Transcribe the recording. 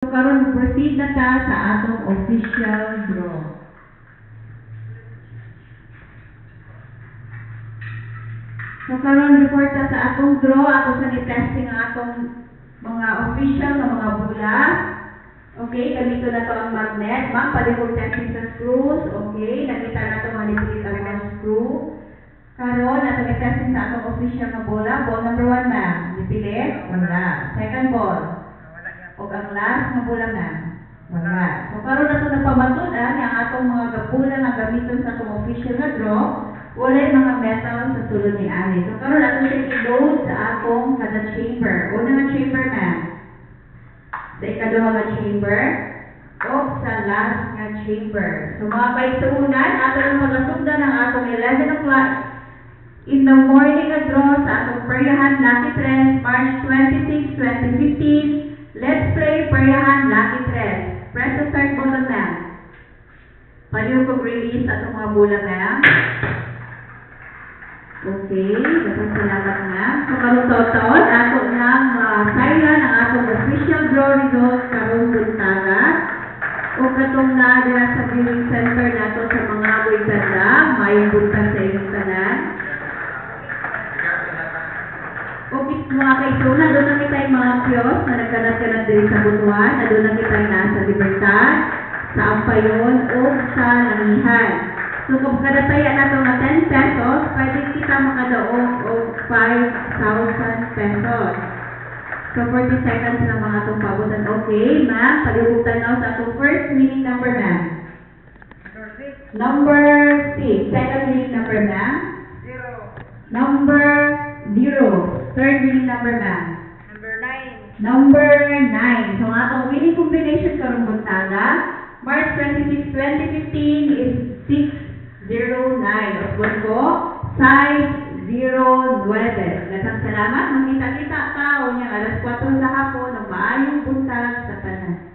Karon proceed na ta sa atong official draw. So karon report ta sa atong draw, ato sa ni-testing ang atong mga official na mga bula. Okay, ganito na to ang magnet. Ma'am, palibog testing sa screws. Okay, nakita na to manipilit ang mga screw. Karon ato ni-testing sa atong official na bola. Ball number 1, ma'am. Nipilit? Wala. Second ball. O ang last na bola, ma'am. Wala. So karon na ito napamatunan ang atong mga gapula na gamiton sa atong official na draw. Wala yung mga metal sa sulod ni ani. So karon ato siya i-load sa atong kada chamber. Una nga chamber, ma'am. Sa ikaduha nga chamber. O sa last nga chamber. So mga kaitunan, ato nang magasugdan ang atong 11 o'clock in the morning na draw sa atong Peryahan Lucky Trends, March 26, 2015. Let's play Peryahan Lucky Thread. Press the start button, ma'am. Pwede ko release atong mga bola, ma'am. Okay, dapat salamat, ma'am. So, karong-taon, ato nang silent ang atong official draw results karong buntaga. O katong na dira sa viewing center nato sa mga buntag may buntag sa inyong tanan. Okay, mga kaituna, doon na kita yung mga kiosk na nagkanat-kanat din sa Butuan, na doon na kita yung nasa Libertad, sa Ampayon, o sa Langihan. So, kung kadataya na ito na 10 pesos, pwede kita makadaog o 5,000 pesos. So, 40 seconds na mga itong pabutan. Okay, ma'am, palibutan na sa itong first winning number, ma'am. Number 6. Second winning number, ma'am. 0. Number 0. Third winning number, ma'am. Number 9. Number 9. So, ang atong winning combination karong buntaga, March 26, 2015 is 609. Of course ko, size 09. Daghang salamat. Magkita-kita ka o niya alas 4 sa hapon ng maayong buntag sa tanan.